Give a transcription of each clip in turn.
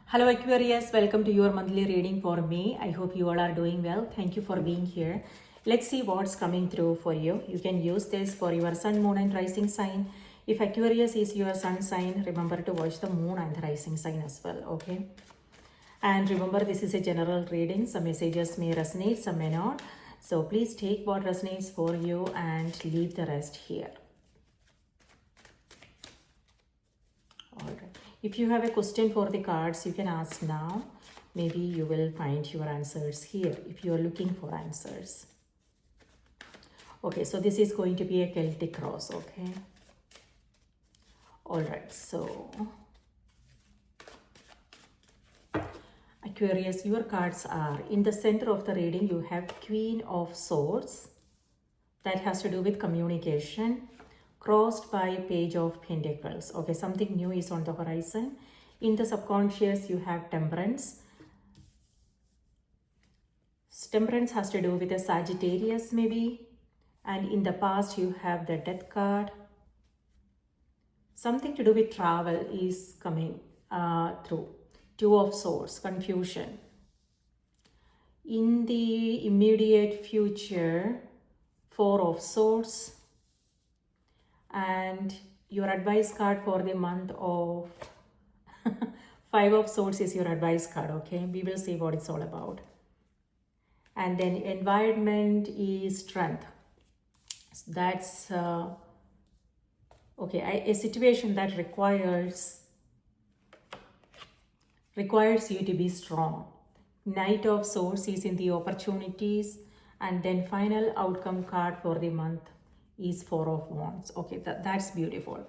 Hello Aquarius, welcome to your monthly reading for May. I hope you all are doing well. Thank you for being here. Let's see what's coming through for you. You can use this for your sun, moon and rising sign. If Aquarius is your sun sign, remember to watch the moon and the rising sign as well, okay? And remember, this is a general reading. Some messages may resonate, some may not. So please take what resonates for you and leave the rest here. Alright. If you have a question for the cards, you can ask now. Maybe you will find your answers here if you are looking for answers. Okay, so this is going to be a Celtic cross, okay? Alright, so Aquarius, your cards are in the center of the reading. You have Queen of Swords. That has to do with communication. Crossed by Page of Pentacles. Okay, something new is on the horizon. In the subconscious, you have Temperance. Temperance has to do with a Sagittarius maybe. And in the past, you have the Death card. Something to do with travel is coming through. Two of Swords, confusion. In the immediate future, Four of Swords. And your advice card for the month of Five of Swords is your advice card, okay? We will see what it's all about. And then environment is strength. That's, okay, a situation that requires you to be strong. Knight of Swords is in the opportunities. And then final outcome card for the month is Four of Wands. Okay, that's beautiful.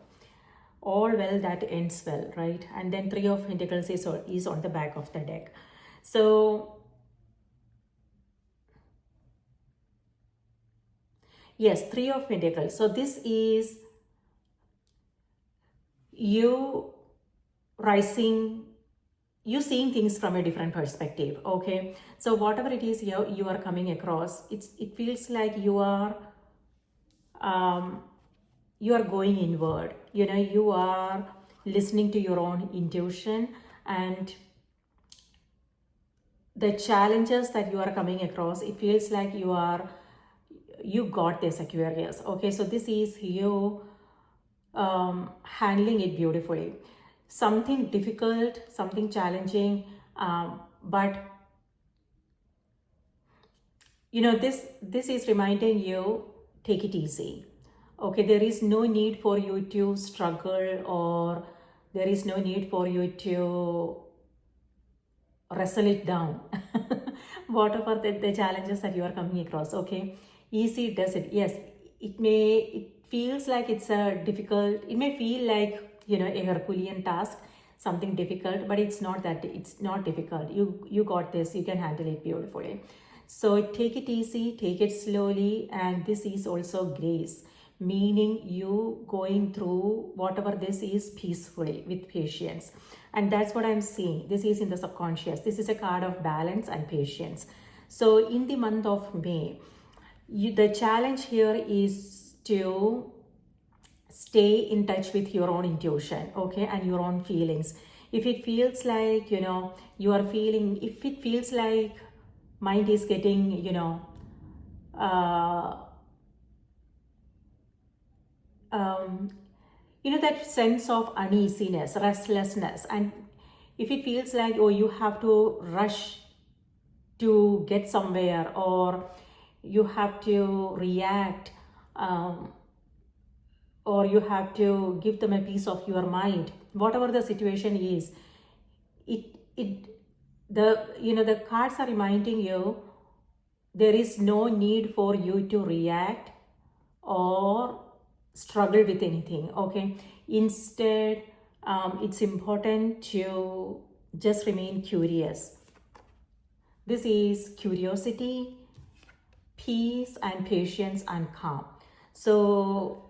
All well that ends well, right? And then Three of Pentacles is on the back of the deck. So yes, Three of Pentacles. So this is you seeing things from a different perspective, okay? So whatever it is you are coming across, it feels like you are going inward. You are listening to your own intuition, and the challenges that you are coming across, it feels like you got this, Aquarius. Okay, so this is you handling it beautifully. Something difficult, something challenging, but this is reminding you, take it easy. Okay, there is no need for you to struggle, or there is no need for you to wrestle it down. Whatever the challenges that you are coming across, okay, easy does it. Yes, it feels like it's a difficult, it may feel like, a Herculean task, something difficult, but it's not difficult. You got this, you can handle it beautifully. So take it easy, take it slowly, and this is also grace, meaning you going through whatever this is peacefully with patience. And that's what I'm seeing. This is in the subconscious. This is a card of balance and patience. So in the month of May, the challenge here is to stay in touch with your own intuition, okay, and your own feelings. If it feels like, you are feeling, if it feels like mind is getting, that sense of uneasiness, restlessness, and if it feels like, oh, you have to rush to get somewhere, or you have to react, or you have to give them a piece of your mind, whatever the situation is, the cards are reminding you there is no need for you to react or struggle with anything, okay? Instead, it's important to just remain curious. This is curiosity, peace and patience and calm. So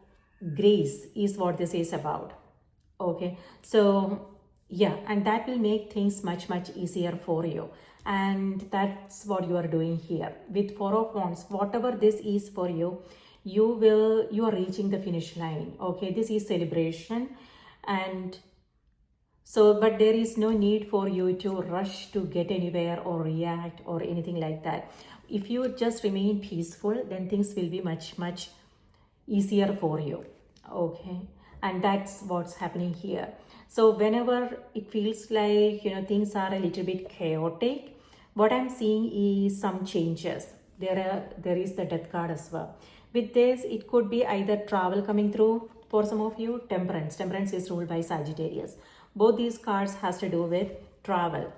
grace is what this is about, okay? So yeah, and that will make things much easier for you, and that's what you are doing here with Four of Wands. Whatever this is for you, you are reaching the finish line, okay? This is celebration, and So, but there is no need for you to rush to get anywhere or react or anything like that. If you just remain peaceful, then things will be much easier for you. Okay, and that's what's happening here. So whenever it feels like, you know, things are a little bit chaotic, what I'm seeing is some changes. There is the death card as well. With this, it could be either travel coming through for some of you. Temperance is ruled by Sagittarius. Both these cards has to do with travel.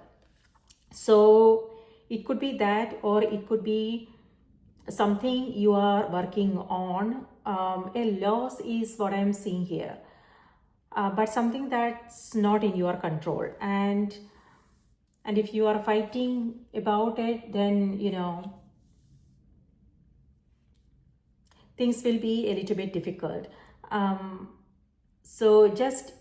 So it could be that, or it could be something you are working on. A loss is what I'm seeing here, but something that's not in your control. And if you are fighting about it, then, you know, things will be a little bit difficult. So just,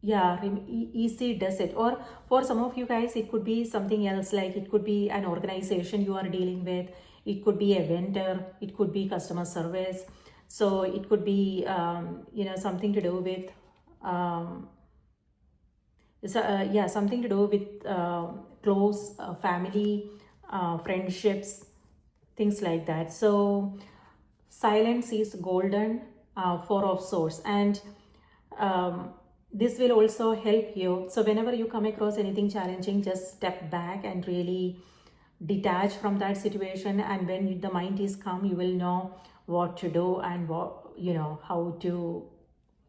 yeah, easy does it. Or for some of you guys, it could be something else, like it could be an organization you are dealing with, it could be a vendor, it could be customer service. So it could be, you know, something to do with, yeah, something to do with close family, friendships, things like that. So silence is golden, Four of Swords. And this will also help you. So whenever you come across anything challenging, just step back and really detach from that situation. And when the mind is calm, you will know what to do and what, you know, how to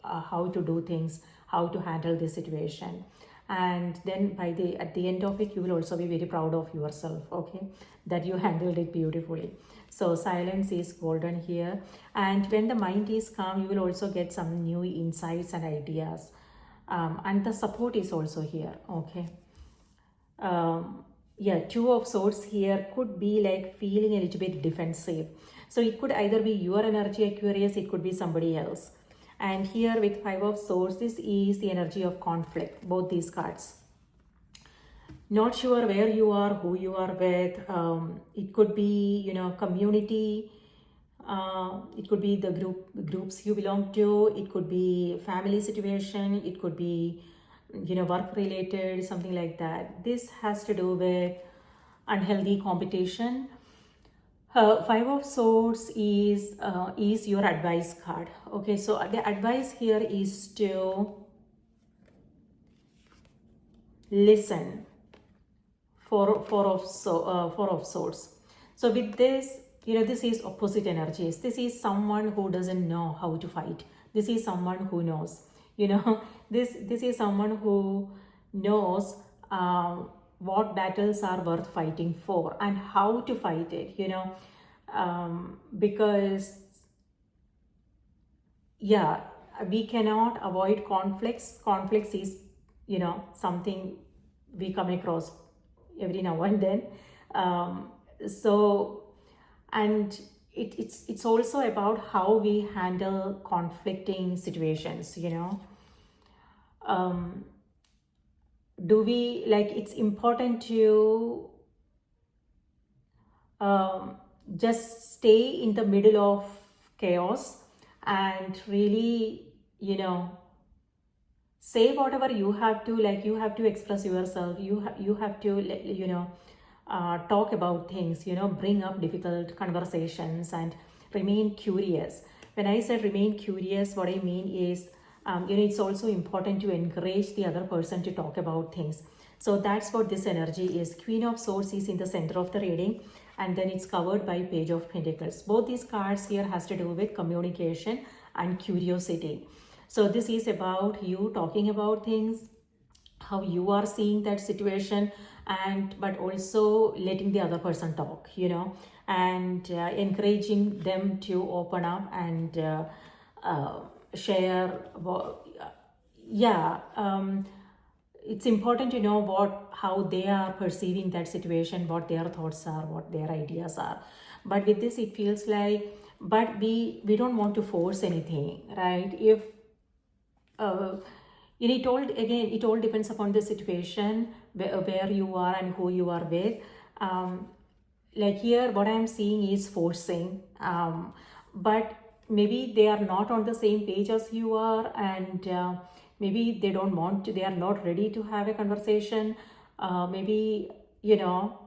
do things, how to handle this situation. And then at the end of it, you will also be very proud of yourself, okay, that you handled it beautifully. So silence is golden here. And when the mind is calm, you will also get some new insights and ideas. And the support is also here, okay. Yeah, Two of Swords here could be like feeling a little bit defensive. So it could either be your energy, Aquarius, it could be somebody else. And here with Five of Swords, this is the energy of conflict, both these cards. Not sure where you are, who you are with. It could be, you know, community. It could be the groups you belong to. It could be family situation. It could be, you know, work related, something like that. This has to do with unhealthy competition. Five of Swords is your advice card. Okay, so the advice here is to listen. Four of Swords. So with this, you know, this is opposite energies. This is someone who doesn't know how to fight. This is someone who knows. You know, this is someone who knows what battles are worth fighting for and how to fight it. You know, because yeah, we cannot avoid conflicts. Conflicts is, you know, something we come across every now and then. So and it's also about how we handle conflicting situations, you know. Do we, like, it's important to just stay in the middle of chaos and really, you know, say whatever you have to, like, you have to express yourself, you have to, you know, talk about things, you know, bring up difficult conversations and remain curious. When I said remain curious, what I mean is, you know, it's also important to encourage the other person to talk about things. So that's what this energy is. Queen of Swords is in the center of the reading, and then it's covered by Page of Pentacles. Both these cards here has to do with communication and curiosity. So this is about you talking about things, how you are seeing that situation, and but also letting the other person talk, you know, and encouraging them to open up and share. Yeah, it's important to know how they are perceiving that situation, what their thoughts are, what their ideas are. But with this, it feels like, but we don't want to force anything, right? If it all depends upon the situation, where you are and who you are with. Like here, what I'm seeing is forcing, but maybe they are not on the same page as you are, and maybe they don't want to, they are not ready to have a conversation. Maybe, you know,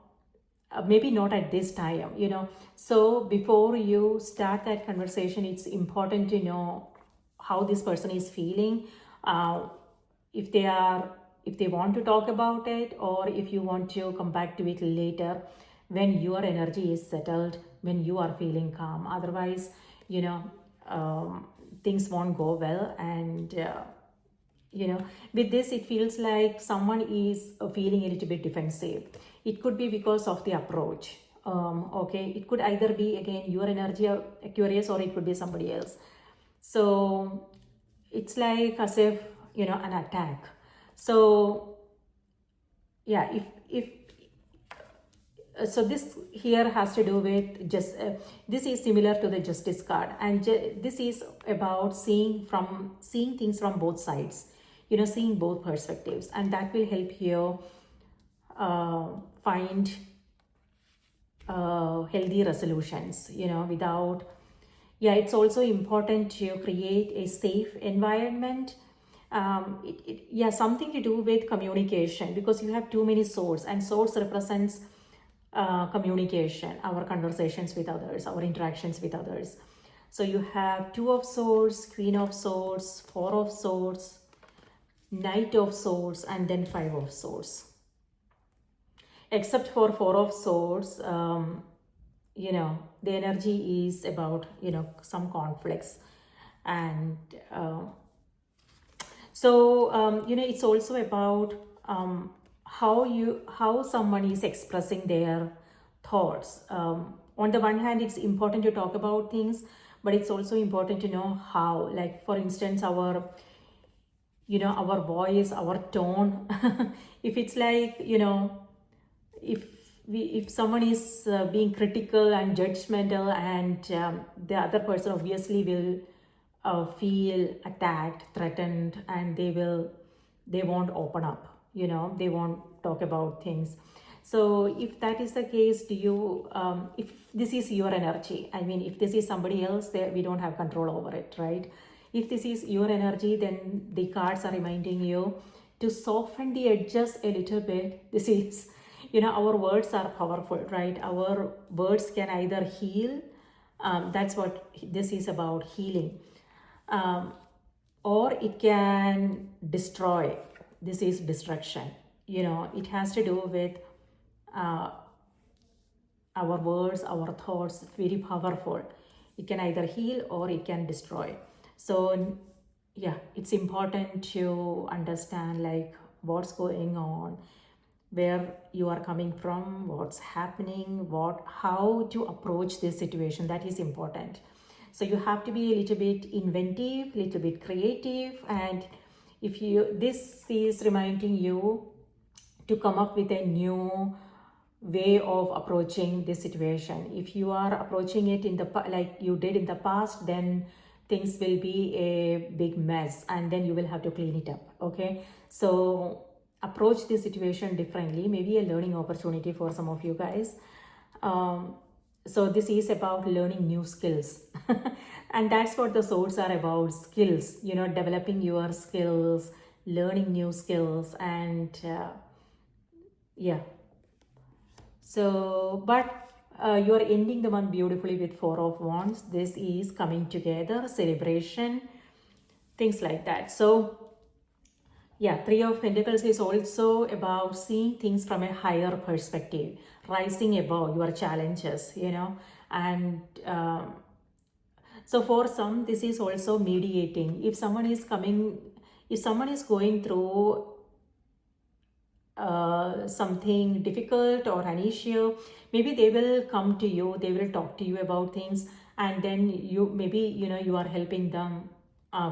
maybe not at this time, you know. So before you start that conversation, it's important to know how this person is feeling, uh, if they are, if they want to talk about it, or if you want to come back to it later when your energy is settled, when you are feeling calm. Otherwise, you know, things won't go well. And you know, with this it feels like someone is feeling a little bit defensive. It could be because of the approach. Okay, it could either be again your energy, Aquarius, or it could be somebody else. So it's like as if, you know, an attack. So yeah, if so this here has to do with just this is similar to the justice card, and this is about seeing things from both sides, you know, seeing both perspectives, and that will help you find healthy resolutions, you know, without, yeah. It's also important to create a safe environment. Yeah, something to do with communication, because you have too many swords, and swords represents communication, our conversations with others, our interactions with others. So you have Two of Swords, Queen of Swords, Four of Swords, Knight of Swords, and then Five of Swords. Except for Four of Swords, you know, the energy is about, you know, some conflicts. And you know, it's also about how someone is expressing their thoughts. On the one hand, it's important to talk about things, but it's also important to know how. Like for instance, our, you know, our voice, our tone. If it's like, you know, if someone is being critical and judgmental, and the other person obviously will feel attacked, threatened, and they won't open up, you know, they won't talk about things. So if that is the case, do you if this is your energy, I mean, if this is somebody else, there we don't have control over it, right? If this is your energy, then the cards are reminding you to soften the edges a little bit. This is, you know, our words are powerful, right? Our words can either heal, that's what this is about, healing, or it can destroy. This is destruction. You know, it has to do with our words, our thoughts, very powerful. It can either heal or it can destroy. So yeah, it's important to understand like what's going on, where you are coming from, what's happening, how to approach this situation. That is important. So you have to be a little bit inventive, little bit creative, and if you, this is reminding you to come up with a new way of approaching this situation. If you are approaching it in the like you did in the past, then things will be a big mess, and then you will have to clean it up. Okay, so approach this situation differently, maybe a learning opportunity for some of you guys. So this is about learning new skills. And that's what the swords are about, skills, you know, developing your skills, learning new skills, and yeah. So but you are ending the month beautifully with Four of Wands. This is coming together, celebration, things like that. So yeah, Three of Pentacles is also about seeing things from a higher perspective, rising above your challenges, you know. And so for some, this is also mediating. If someone is going through something difficult or an issue, maybe they will come to you, they will talk to you about things, and then you, maybe, you know, you are helping them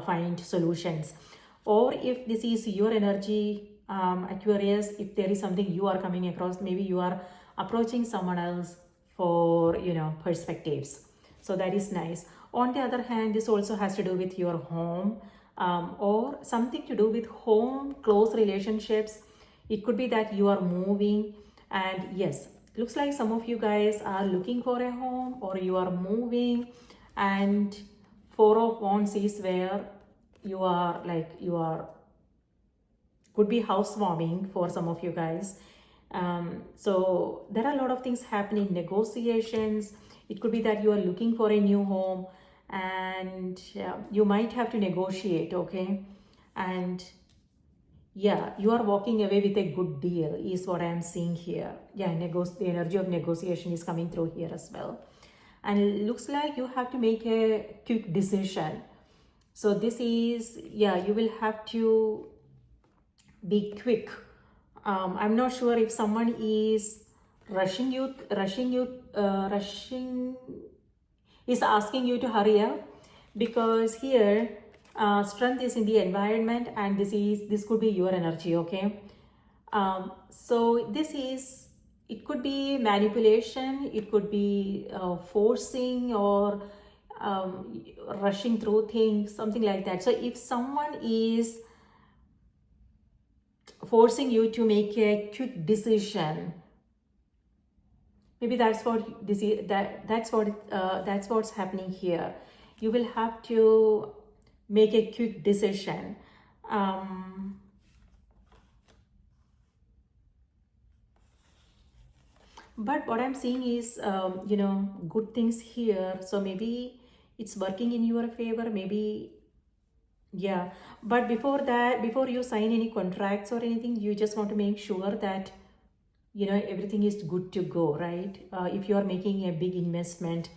find solutions. Or if this is your energy, Aquarius, if there is something you are coming across, maybe you are approaching someone else for, you know, perspectives. So that is nice. On the other hand, this also has to do with your home, or something to do with home, close relationships. It could be that you are moving, and yes, looks like some of you guys are looking for a home, or you are moving. And Four of Wands is where you are like, you are could be housewarming for some of you guys. So there are a lot of things happening, negotiations. It could be that you are looking for a new home, and you might have to negotiate, okay? And yeah, you are walking away with a good deal is what I am seeing here. Yeah, the energy of negotiation is coming through here as well. And it looks like you have to make a quick decision. So this is, yeah, you will have to be quick. I'm not sure if someone is rushing, is asking you to hurry up, because here strength is in the environment, and this could be your energy, okay? So it could be manipulation, it could be forcing, or rushing through things, something like that. So if someone is forcing you to make a quick decision, maybe that's what this is, that's what's happening here. You will have to make a quick decision. But what I'm seeing is, good things here. So maybe it's working in your favor, maybe, yeah. But before that, before you sign any contracts or anything, you just want to make sure that, everything is good to go, right? If you are making a big investment,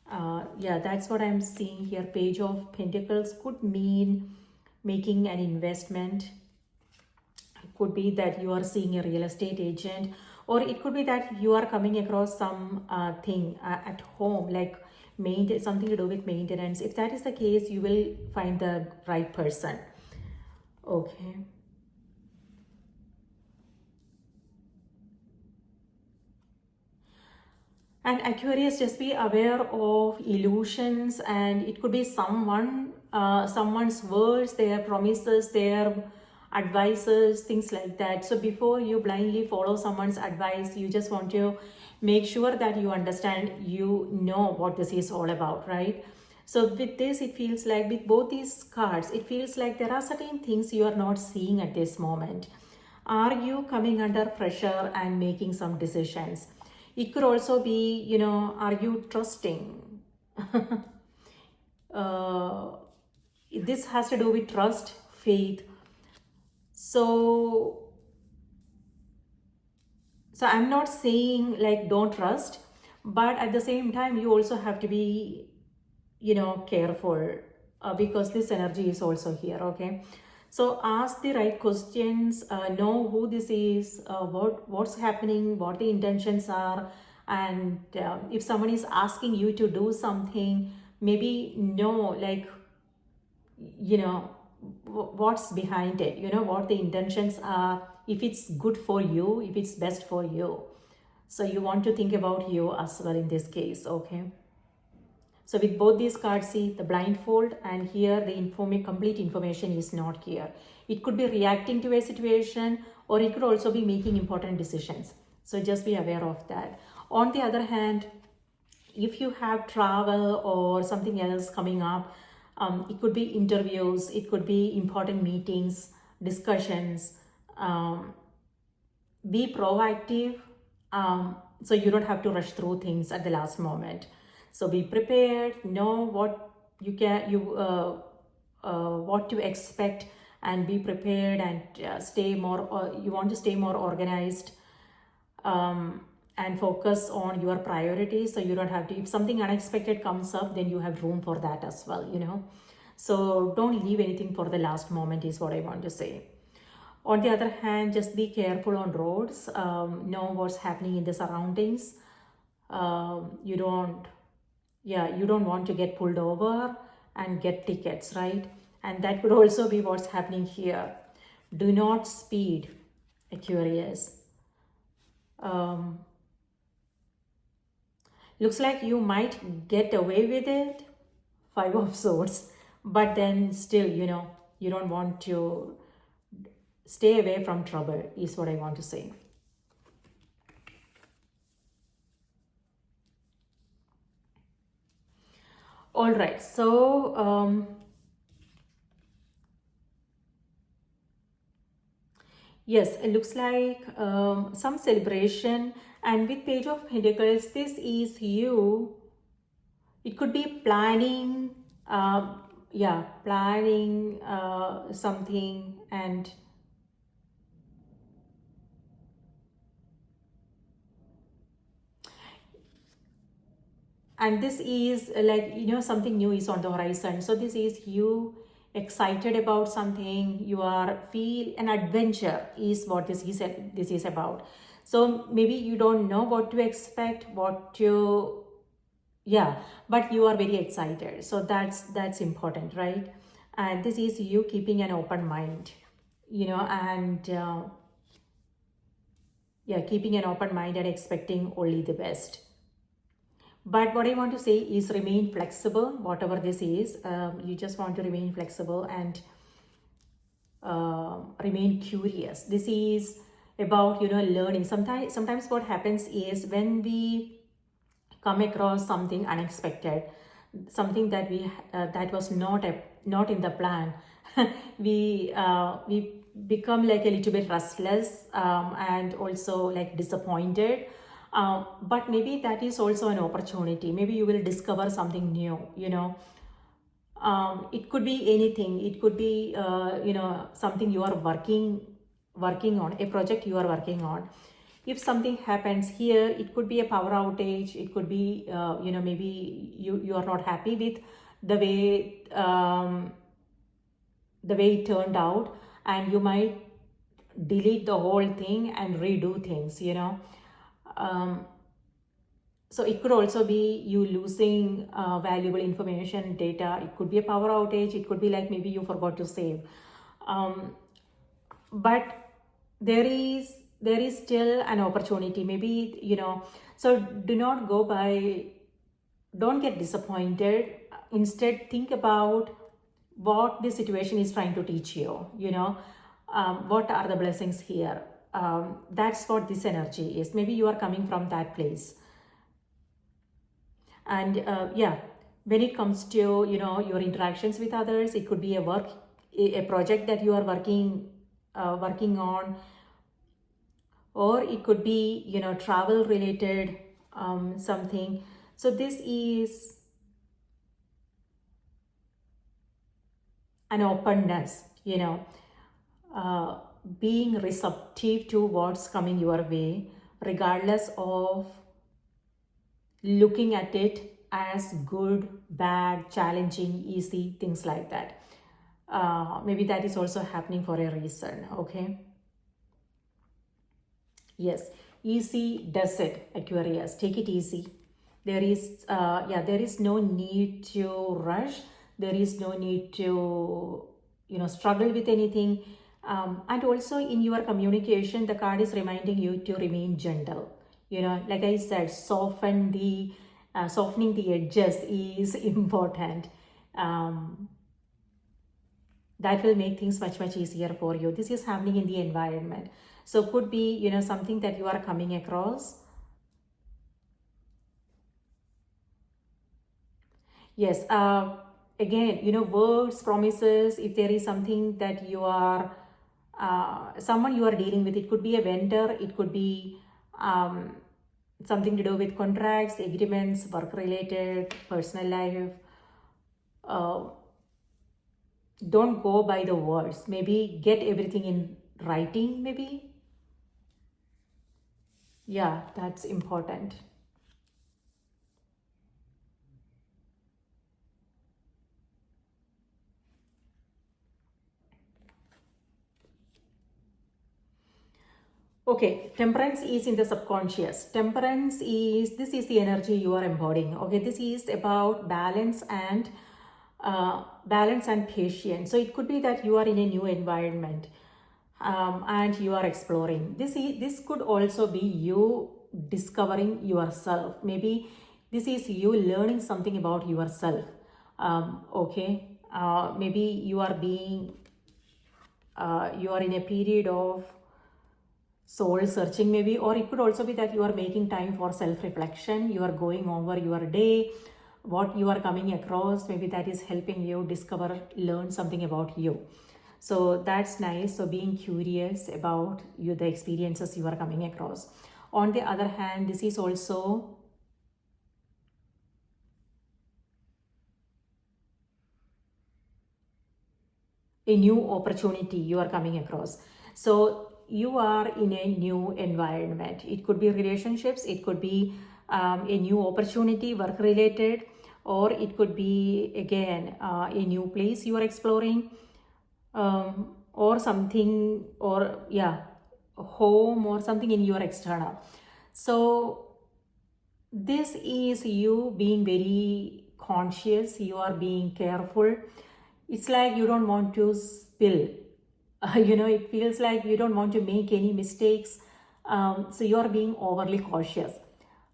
yeah, that's what I'm seeing here. Page of Pentacles could mean making an investment. It could be that you are seeing a real estate agent, or it could be that you are coming across some thing at home, like something to do with maintenance. If that is the case, you will find the right person. Okay. And Aquarius, just be aware of illusions, and it could be someone's words, their promises, their advices, things like that. So before you blindly follow someone's advice, you just want to make sure that you understand, what this is all about, right? So with this, it feels like with both these cards, it feels like there are certain things you are not seeing at this moment. Are you coming under pressure and making some decisions? It could also be, are you trusting? uh, this has to do with trust, faith. So I'm not saying like don't trust, but at the same time, you also have to be, careful, because this energy is also here, okay? So ask the right questions, know who this is, what's happening, what the intentions are, and if someone is asking you to do something, maybe know, like, what's behind it, what the intentions are, if it's good for you, if it's best for you. So you want to think about you as well in this case, okay? So with both these cards, see the blindfold, and here the complete information is not here. It could be reacting to a situation, or it could also be making important decisions. So just be aware of that. On the other hand, if you have travel or something else coming up, it could be interviews, it could be important meetings, discussions. Be proactive, so you don't have to rush through things at the last moment. So be prepared, know what to expect, and be prepared, and you want to stay more organized, and focus on your priorities. So you don't have to, if something unexpected comes up, then you have room for that as well, so don't leave anything for the last moment is what I want to say. On the other hand, just be careful on roads, know what's happening in the surroundings. You don't want to get pulled over and get tickets, right? And that could also be what's happening here. Do not speed, Aquarius. Looks like you might get away with it, 5 of Swords, but then still, you don't want to stay away from trouble is what I want to say. All right, so Yes, it looks like some celebration. And with Page of Pentacles, this is you. It could be planning, yeah, planning something. And this is like, something new is on the horizon. So this is you excited about something. You are feel an adventure is what this is about. So maybe you don't know what to expect, what to, yeah, but you are very excited. So that's important, right? And this is you keeping an open mind, and yeah, keeping an open mind and expecting only the best. But what I want to say is remain flexible, whatever this is. You just want to remain flexible and remain curious. This is about, learning. Sometimes what happens is when we come across something unexpected, something that that was not in the plan, we become like a little bit restless, and also like disappointed. But maybe that is also an opportunity. Maybe you will discover something new. It could be anything. It could be something you are working on, a project you are working on. If something happens here, it could be a power outage. It could be maybe you are not happy with the way it turned out, and you might delete the whole thing and redo things. Um, so it could also be you losing valuable information, data. It could be a power outage. It could be like maybe you forgot to save. Um, but there is still an opportunity. Maybe, so do not go by, don't get disappointed. Instead, think about what this situation is trying to teach you. What are the blessings here? That's what this energy is. Maybe you are coming from that place. And yeah, when it comes to your interactions with others, it could be a project that you are working on, or it could be travel related, something. So this is an openness, uh, being receptive to what's coming your way, regardless of looking at it as good, bad, challenging, easy, things like that. Maybe that is also happening for a reason. Okay. Yes, easy does it, Aquarius. Take it easy. There is no need to rush. There is no need to, struggle with anything. And also in your communication, the card is reminding you to remain gentle. Like I said, softening the edges is important. Um, that will make things much much easier for you. This is happening in the environment. So could be something that you are coming across. Yes, again, words, promises. If there is something that you are someone you are dealing with, it could be a vendor, it could be something to do with contracts, agreements, work related, personal life. uh, don't go by the words. Maybe get everything in writing, maybe. Yeah, that's important. Okay, temperance is in the subconscious. This is the energy you are embodying. Okay, this is about balance and patience. So it could be that you are in a new environment, and you are exploring. This could also be you discovering yourself. Maybe this is you learning something about yourself. Okay, maybe you are in a period of soul searching, maybe. Or it could also be that you are making time for self reflection. You are going over your day, what you are coming across. Maybe that is helping you discover, learn something about you. So that's nice. So being curious about you, the experiences you are coming across. On the other hand, this is also a new opportunity you are coming across. So you are in a new environment. It could be relationships, it could be a new opportunity, work related, or it could be again a new place you are exploring, or something, or yeah, home or something in your external. So this is you being very conscious, you are being careful. It's like you don't want to spill. It feels like you don't want to make any mistakes. So you are being overly cautious.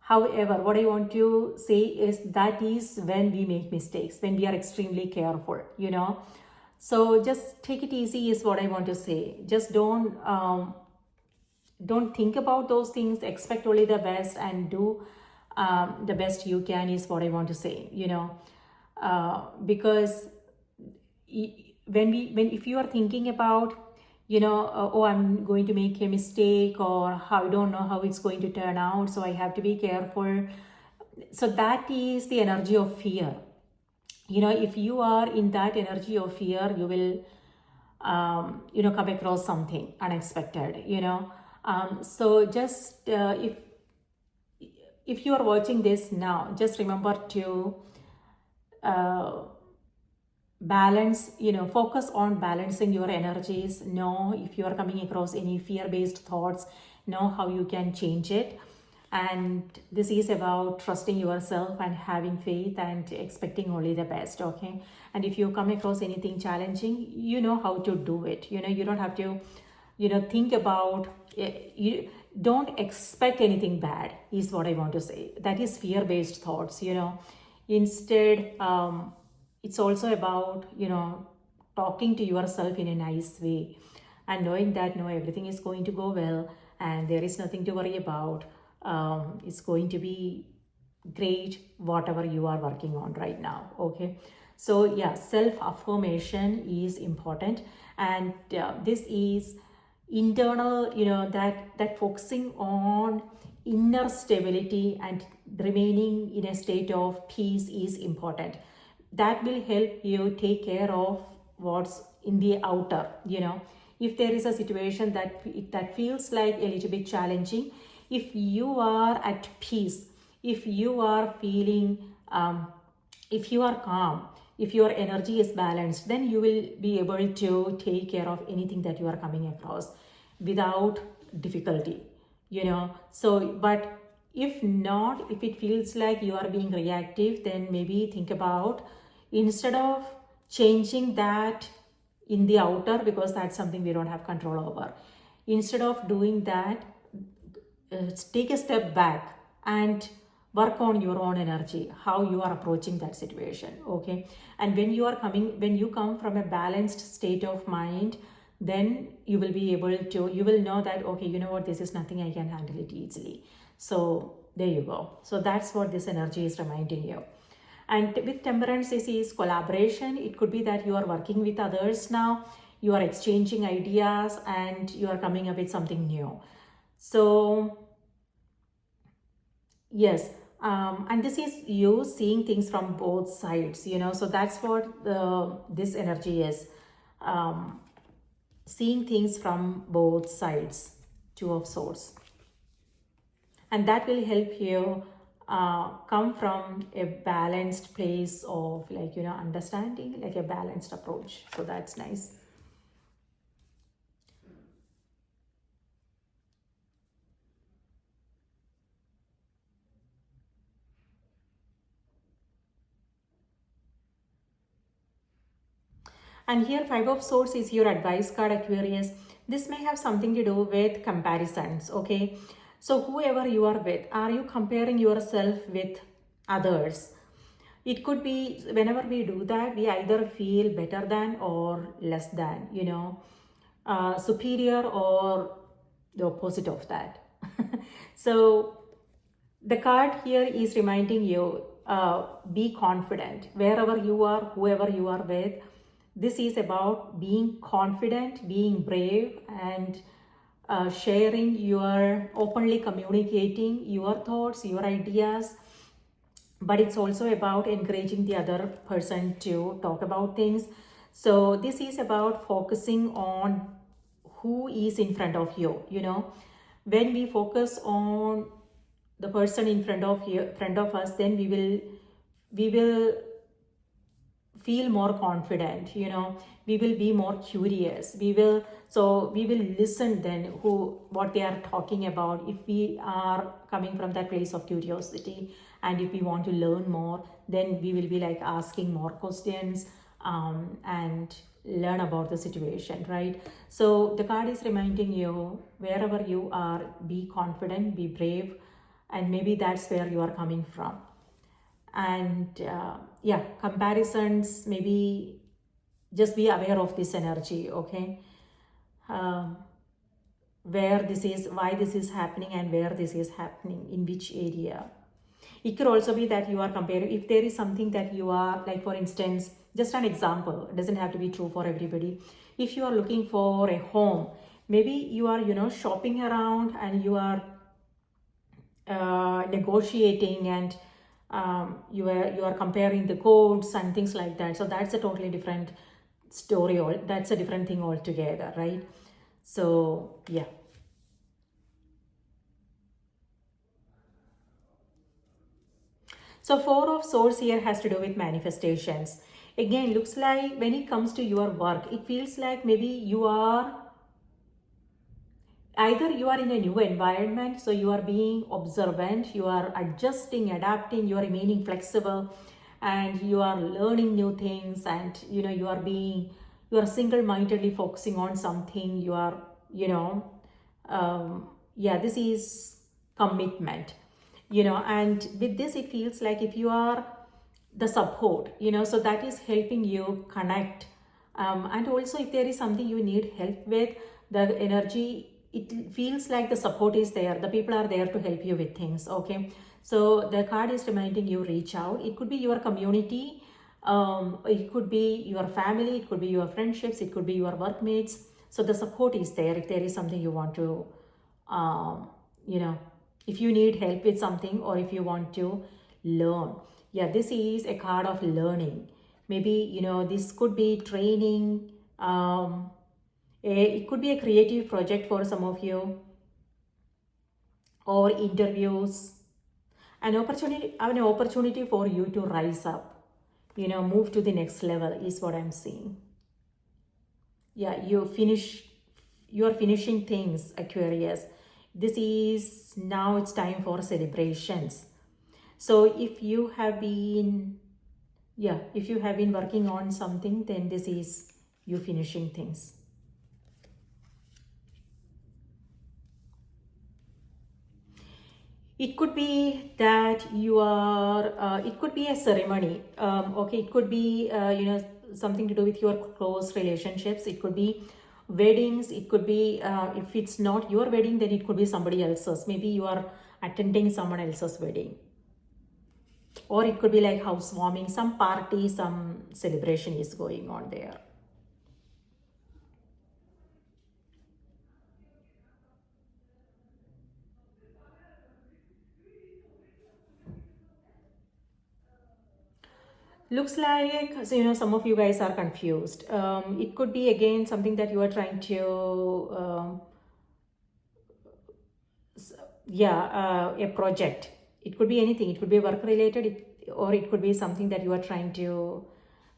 However, what I want to say is that is when we make mistakes, when we are extremely careful. So just take it easy is what I want to say. Just don't think about those things, expect only the best and do the best you can is what I want to say. Because when if you are thinking about oh, I'm going to make a mistake, or how I don't know how it's going to turn out, so I have to be careful. So that is the energy of fear. If you are in that energy of fear, you will come across something unexpected. So just if you are watching this now, just remember to uh, balance, focus on balancing your energies. Know if you are coming across any fear-based thoughts, know how you can change it. And this is about trusting yourself and having faith and expecting only the best. Okay. And if you come across anything challenging, you know how to do it. You don't have to think about you don't expect anything bad is what I want to say. That is fear-based thoughts. Instead, it's also about talking to yourself in a nice way and knowing that no, everything is going to go well and there is nothing to worry about. It's going to be great whatever you are working on right now. Okay. So yeah, self affirmation is important. And this is internal, that focusing on inner stability and remaining in a state of peace is important. That will help you take care of what's in the outer. If there is a situation that feels like a little bit challenging, if you are at peace, if you are feeling if you are calm, if your energy is balanced, then you will be able to take care of anything that you are coming across without difficulty. So but if not, if it feels like you are being reactive, then maybe think about, instead of changing that in the outer, because that's something we don't have control over, instead of doing that, take a step back and work on your own energy, how you are approaching that situation. Okay. And when you come from a balanced state of mind, then you will be able to, you will know that okay, you know what, this is nothing, I can handle it easily. So there you go. So that's what this energy is reminding you. And with temperance, this is collaboration. It could be that you are working with others now, you are exchanging ideas and you are coming up with something new. So yes, and this is you seeing things from both sides. So that's what this energy is, seeing things from both sides, Two of Swords. And that will help you come from a balanced place of understanding, like a balanced approach. So that's nice. And here, Five of Swords is your advice card, Aquarius. This may have something to do with comparisons, okay? So whoever you are with, are you comparing yourself with others? It could be, whenever we do that, we either feel better than or less than, superior or the opposite of that. So the card here is reminding you, be confident wherever you are, whoever you are with. This is about being confident, being brave, and sharing openly communicating your thoughts, your ideas. But it's also about encouraging the other person to talk about things. So this is about focusing on who is in front of you. When we focus on the person in front of us, then we will feel more confident. We will be more curious. We will listen then what they are talking about, if we are coming from that place of curiosity. And if we want to learn more, then we will be like asking more questions, and learn about the situation, right? So the card is reminding you, wherever you are, be confident, be brave, and maybe that's where you are coming from. And yeah, comparisons, maybe just be aware of this energy, okay? um, where this is, why this is happening, and where this is happening, in which area. It could also be that you are comparing, if there is something that you are, like for instance, just an example, it doesn't have to be true for everybody. If you are looking for a home, maybe you are shopping around, and you are negotiating, and you are comparing the codes and things like that. So that's a totally different story, all that's a different thing altogether, right? So yeah. So Four of Swords here has to do with manifestations. Again, looks like when it comes to your work, it feels like maybe either you are in a new environment, so you are being observant, you are adjusting, adapting, you are remaining flexible, and you are learning new things, and you are single-mindedly focusing on something. You are, yeah, this is commitment. And with this, it feels like if you are the support, so that is helping you connect. And also, if there is something you need help with, the energy, it feels like the support is there, the people are there to help you with things, okay? So the card is reminding you, reach out. It could be your community, it could be your family, it could be your friendships, it could be your workmates. So the support is there if there is something you want to, um, you know if you need help with something, or if you want to learn. Yeah, this is a card of learning. Maybe this could be training. It could be a creative project for some of you, or interviews. An opportunity for you to rise up, move to the next level is what I'm seeing. Yeah, you're finishing things, Aquarius. This is now, it's time for celebrations. So if you have been, yeah, if you have been working on something, then this is you finishing things. It could be that you are, it could be a ceremony. Okay, it could be, something to do with your close relationships. It could be weddings. It could be, if it's not your wedding, then it could be somebody else's. Maybe you are attending someone else's wedding. Or it could be like housewarming, some party, some celebration is going on there. Looks like, so some of you guys are confused. It could be again something that you are trying to, a project. It could be anything. It could be work related, or it could be something that you are trying to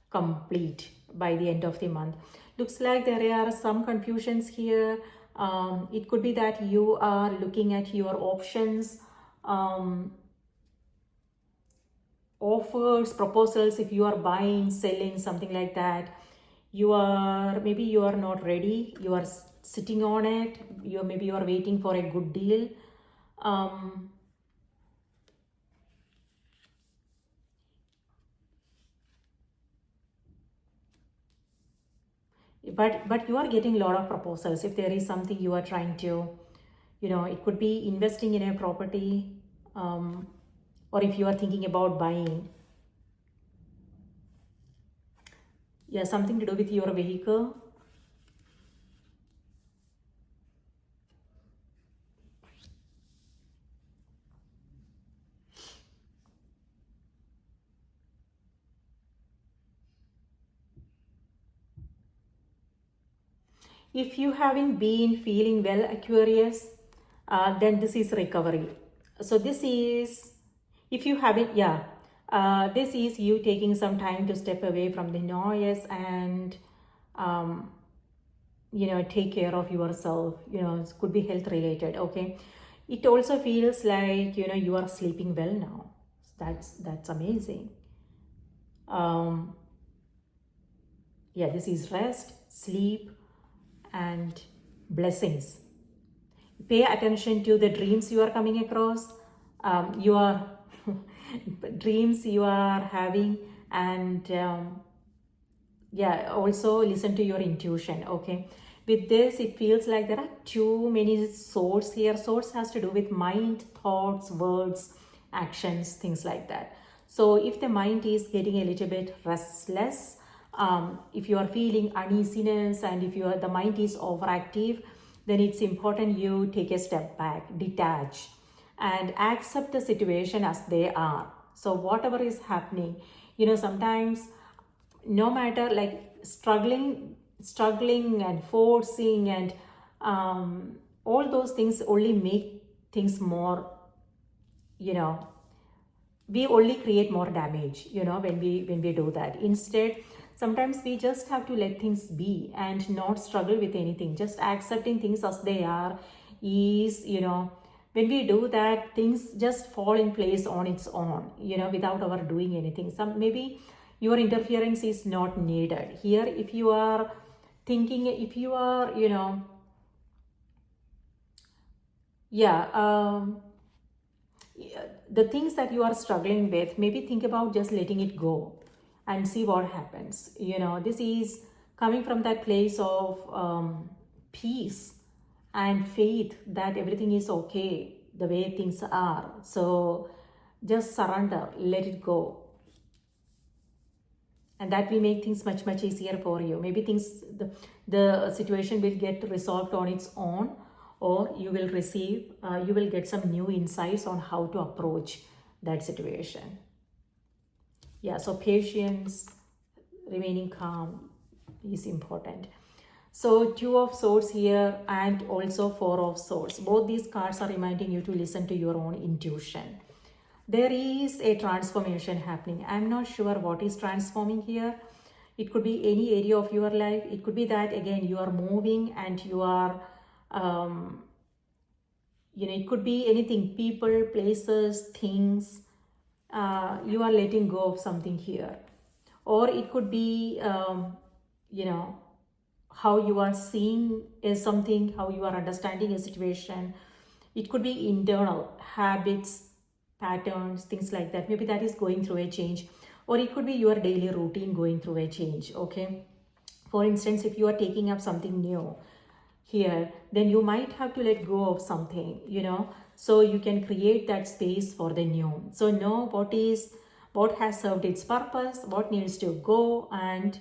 complete by the end of the month. Looks like there are some confusions here. It could be that you are looking at your options. Offers, proposals, if you are buying, selling, something like that. Maybe you are not ready, you are sitting on it, maybe you are waiting for a good deal. But you are getting a lot of proposals. If there is something you are trying to, it could be investing in a property, or if you are thinking about buying. Yeah, something to do with your vehicle. If you haven't been feeling well, Aquarius, then this is recovery. So this is, if you haven't, yeah, this is you taking some time to step away from the noise and, um, take care of yourself. It could be health related. Okay, it also feels like you are sleeping well now. That's amazing. Um, yeah, this is rest, sleep, and blessings. Pay attention to the dreams you are coming across, your dreams you are having, and yeah, also listen to your intuition. Okay, with this it feels like there are too many source here. Source has to do with mind, thoughts, words, actions, things like that. So if the mind is getting a little bit restless, if you are feeling uneasiness, and if the mind is overactive, then it's important you take a step back, detach, and accept the situation as they are. So whatever is happening, sometimes, no matter, like, struggling and forcing and all those things only make things more, you know we only create more damage, when we do that. Instead, sometimes we just have to let things be and not struggle with anything. Just accepting things as they are is, when we do that, things just fall in place on its own, without our doing anything. Some, maybe your interference is not needed here. If you are thinking, if you are, yeah, the things that you are struggling with, maybe think about just letting it go and see what happens. This is coming from that place of peace and faith that everything is okay the way things are. So just surrender, let it go, and that will make things much much easier for you. Maybe the situation will get resolved on its own, or you will get some new insights on how to approach that situation. Yeah, so patience, remaining calm is important. So two of swords here and also four of swords, both these cards are reminding you to listen to your own intuition. There is a transformation happening. I'm not sure what is transforming here. It could be any area of your life. It could be that, again, you are moving and you are, it could be anything, people, places, things. You are letting go of something here. Or it could be, you know, how you are seeing is something, how you are understanding a situation. It could be internal habits, patterns, things like that. Maybe that is going through a change, or it could be your daily routine going through a change. Okay, for instance, if you are taking up something new here, then you might have to let go of something, so you can create that space for the new. So know what has served its purpose, what needs to go, and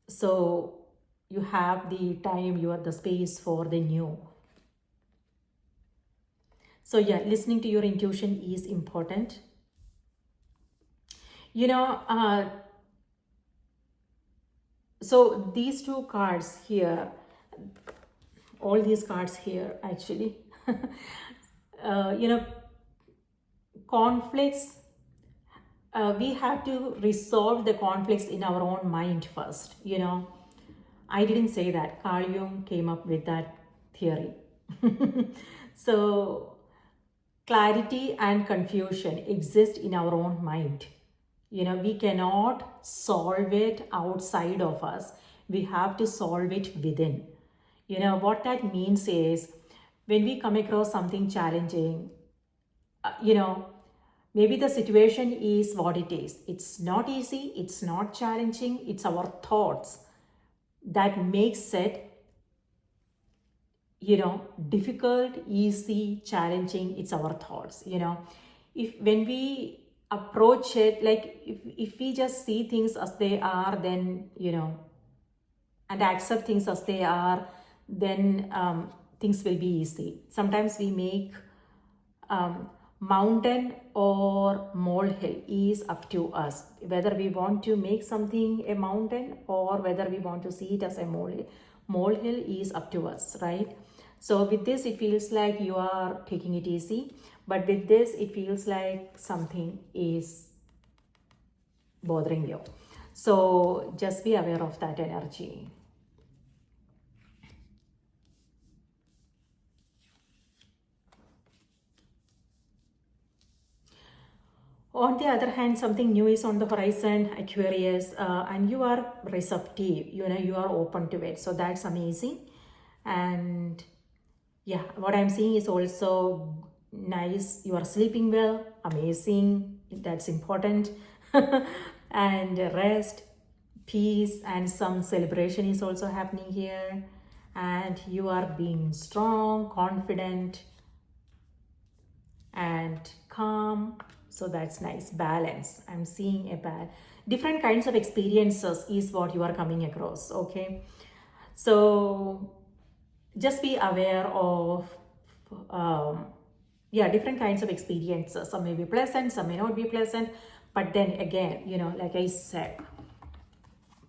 so you have the time, you have the space for the new. So yeah, listening to your intuition is important. you know uh, so these two cards here, all these cards here actually, uh, you know conflicts, we have to resolve the conflicts in our own mind first. I didn't say that. Carl Jung came up with that theory. So clarity and confusion exist in our own mind. We cannot solve it outside of us. We have to solve it within. What that means is, when we come across something challenging, you know, maybe the situation is what it is. It's not easy, it's not challenging, it's our thoughts that makes it, difficult, easy, challenging. It's our thoughts. If when we approach it, like if we just see things as they are, then, and accept things as they are, then things will be easy. Sometimes we make mountain or molehill is up to us, whether we want to make something a mountain or whether we want to see it as a molehill is up to us, right? So with this, it feels like you are taking it easy, but with this, it feels like something is bothering you. So just be aware of that energy. On the other hand, something new is on the horizon, Aquarius, and you are receptive, you are open to it. So that's amazing. And yeah, what I'm seeing is also nice. You are sleeping well, amazing. That's important. And rest, peace, and some celebration is also happening here. And you are being strong, confident, and calm. So that's nice. Balance. I'm seeing different kinds of experiences is what you are coming across. Okay, so just be aware of different kinds of experiences. Some may be pleasant, some may not be pleasant, but then again, like I said,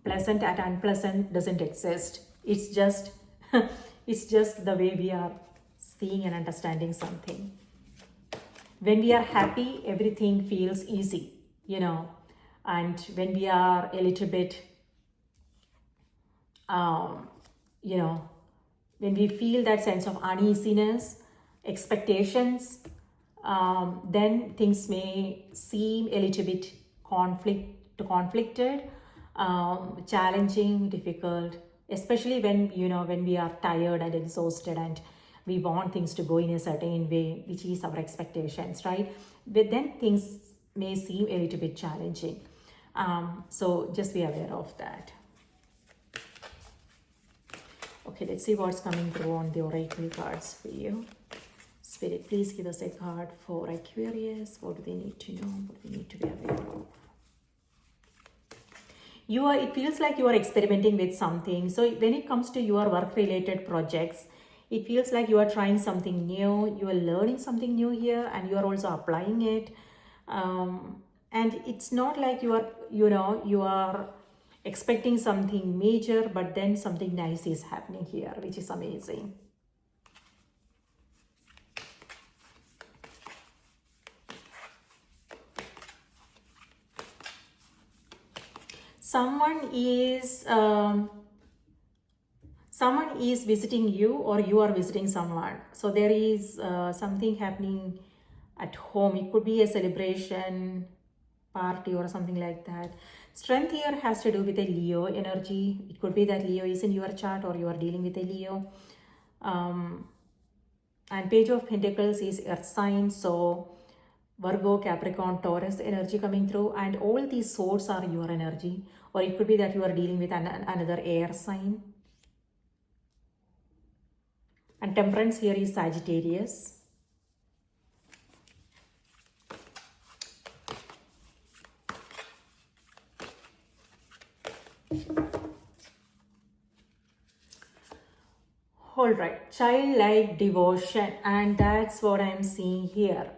pleasant and unpleasant doesn't exist. It's just it's just the way we are seeing and understanding something. When we are happy, everything feels easy, and when we are a little bit when we feel that sense of uneasiness, expectations, then things may seem a little bit conflicted, challenging, difficult, especially when we are tired and exhausted and we want things to go in a certain way, which is our expectations, right? But then things may seem a little bit challenging. So just be aware of that. Okay, let's see what's coming through on the oracle cards for you. Spirit, please give us a card for Aquarius. What do they need to know? What do they need to be aware of? It feels like you are experimenting with something. So when it comes to your work-related projects, it feels like you are trying something new. You are learning something new here, and you are also applying it. And it's not like you are expecting something major, but then something nice is happening here, which is amazing. Someone is visiting you, or you are visiting someone. So there is something happening at home. It could be a celebration, party, or something like that. Strength here has to do with a Leo energy. It could be that Leo is in your chart, or you are dealing with a Leo. And Page of Pentacles is Earth sign, so Virgo, Capricorn, Taurus energy coming through, and all these swords are your energy. Or it could be that you are dealing with another air sign. And Temperance here is Sagittarius. All right, childlike devotion, and that's what I'm seeing here.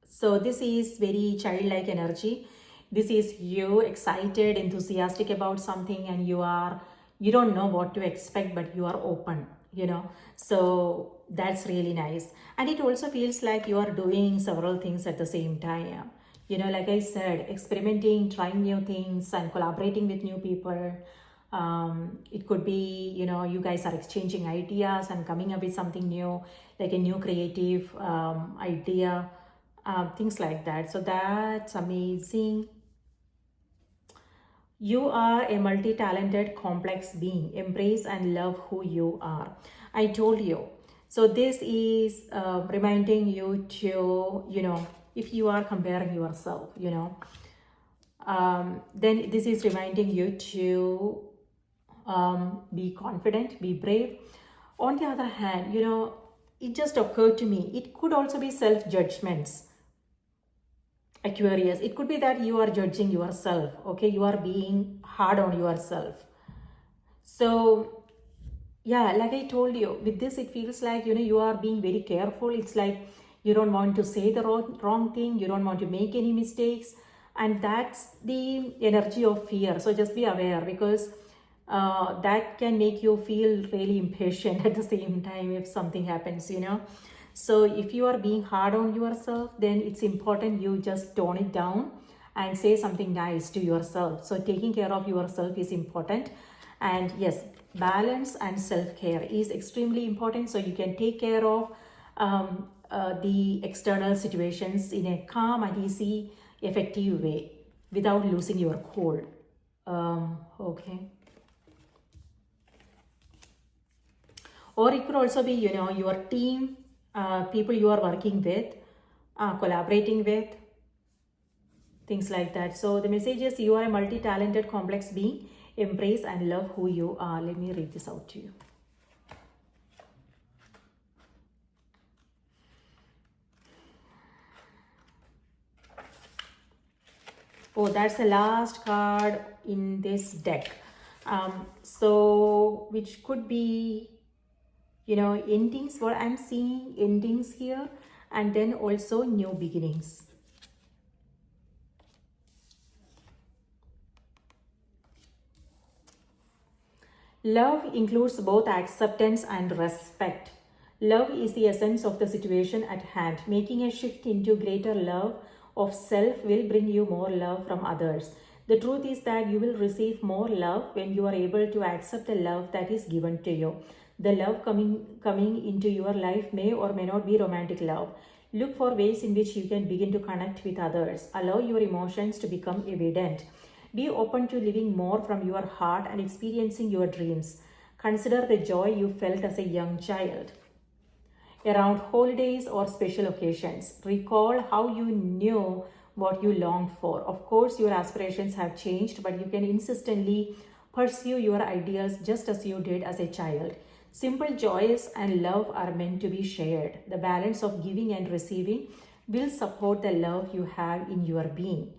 So this is very childlike energy. This is you excited, enthusiastic about something, and you don't know what to expect, but you are open, So that's really nice. And it also feels like you are doing several things at the same time. Like I said, experimenting, trying new things, and collaborating with new people. It could be, you guys are exchanging ideas and coming up with something new, like a new creative idea, things like that. So that's amazing. You are a multi-talented, complex being. Embrace and love who you are. I told you. So this is reminding you to, if you are comparing yourself, then this is reminding you to be confident, be brave. On the other hand, it just occurred to me, it could also be self-judgments. Aquarius, it could be that you are judging yourself, okay? You are being hard on yourself. So, yeah, like I told you, with this, it feels like, you are being very careful. It's like you don't want to say the wrong thing, you don't want to make any mistakes. And that's the energy of fear. So just be aware, because that can make you feel really impatient at the same time if something happens. So if you are being hard on yourself, then it's important you just tone it down and say something nice to yourself. So taking care of yourself is important. And yes, balance and self-care is extremely important. So you can take care of the external situations in a calm and easy, effective way without losing your cool. Okay. Or it could also be, your team, people you are working with, collaborating with, things like that. So the message is you are a multi-talented, complex being. Embrace and love who you are. Let me read this out to you. Oh, that's the last card in this deck. So which could be, endings. What I'm seeing, endings here, and then also new beginnings. Love includes both acceptance and respect. Love is the essence of the situation at hand. Making a shift into greater love of self will bring you more love from others. The truth is that you will receive more love when you are able to accept the love that is given to you. The love coming into your life may or may not be romantic love. Look for ways in which you can begin to connect with others. Allow your emotions to become evident. Be open to living more from your heart and experiencing your dreams. Consider the joy you felt as a young child around holidays or special occasions. Recall how you knew what you longed for. Of course, your aspirations have changed, but you can insistently pursue your ideals just as you did as a child. Simple joys and love are meant to be shared. The balance of giving and receiving will support the love you have in your being.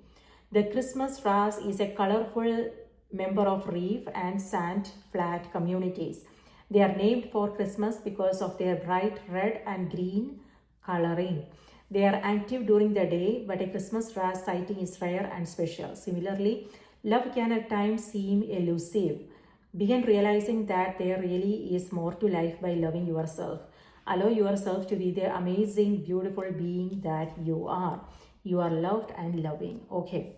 The Christmas Ras is a colorful member of reef and sand flat communities. They are named for Christmas because of their bright red and green coloring. They are active during the day, but a Christmas Ras sighting is rare and special. Similarly, love can at times seem elusive. Begin realizing that there really is more to life by loving yourself. Allow yourself to be the amazing, beautiful being that you are. You are loved and loving. Okay.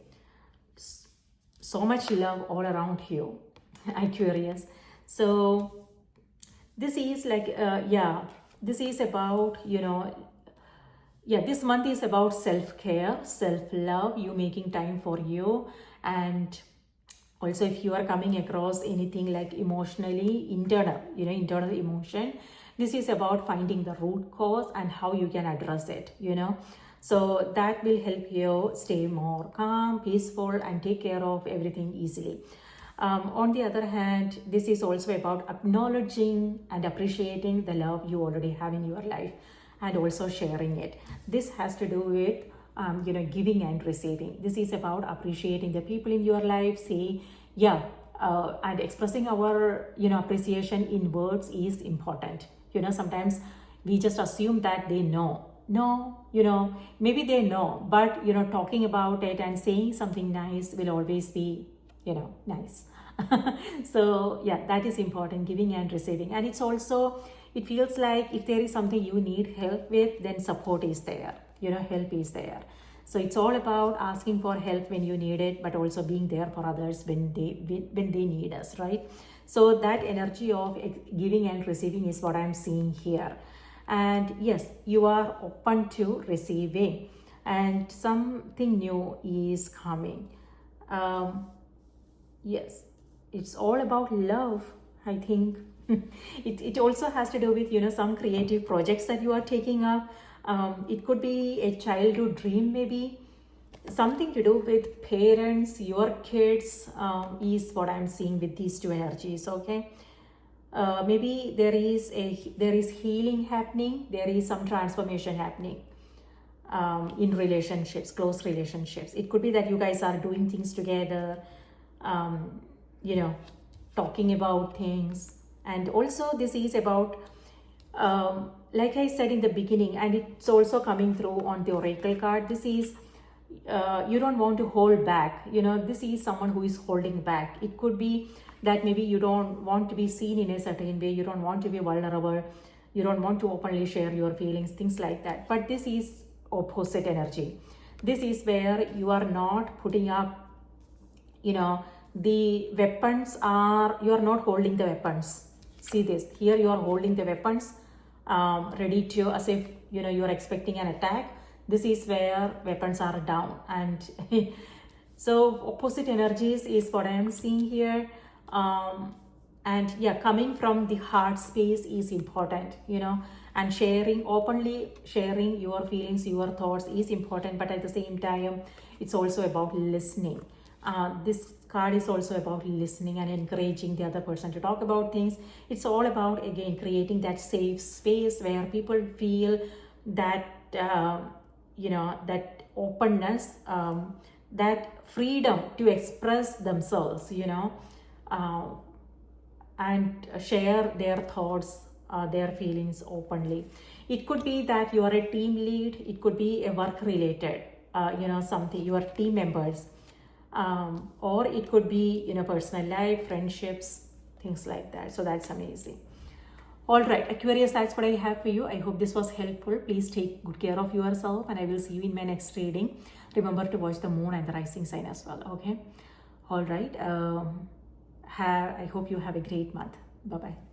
So much love all around you. Aquarius. So this is like, this is about, this month is about self-care, self-love, you making time for you. And also if you are coming across anything like emotionally internal emotion, this is about finding the root cause and how you can address it. So that will help you stay more calm, peaceful, and take care of everything easily. On the other hand, this is also about acknowledging and appreciating the love you already have in your life and also sharing it. This has to do with giving and receiving. This is about appreciating the people in your life, and expressing our appreciation in words is important. Sometimes we just assume that they know. No, maybe they know, but talking about it and saying something nice will always be nice. So yeah, that is important, giving and receiving. And it's also, it feels like if there is something you need help with, then support is there, help is there. So it's all about asking for help when you need it, but also being there for others when they need us, right? So that energy of giving and receiving is what I'm seeing here. And yes, you are open to receiving, and something new is coming. Yes, it's all about love, I think. It also has to do with some creative projects that you are taking up. It could be a childhood dream, maybe something to do with parents, your kids, is what I'm seeing with these two energies. Okay, maybe there is healing happening, there is some transformation happening. in relationships, close relationships. It could be that you guys are doing things together, you know, talking about things. And also this is about, like I said in the beginning, and it's also coming through on the oracle card, this is you don't want to hold back. You know, this is someone who is holding back. It could be that maybe you don't want to be seen in a certain way, you don't want to be vulnerable, you don't want to openly share your feelings, things like that. But this is opposite energy. This is where you are not putting up, you know, the weapons are, you are not holding the weapons. See this, here you are holding the weapons, ready to, as if, you know, you are expecting an attack. This is where weapons are down. And so opposite energies is what I am seeing here. And yeah, coming from the heart space is important, you know, and sharing, openly sharing your feelings, your thoughts is important. But at the same time, it's also about listening. This card is also about listening and encouraging the other person to talk about things. It's all about, again, creating that safe space where people feel that, you know, that openness, that freedom to express themselves, you know, and share their thoughts, their feelings openly. It could be that you are a team lead, it could be a work related, you know, something, your team members, or it could be, you know, personal life, friendships, things like that. So that's amazing. All right, Aquarius, that's what I have for you. I hope this was helpful. Please take good care of yourself, and I will see you in my next reading. Remember to watch the moon and the rising sign as well. Okay. All right. I hope you have a great month. Bye-bye.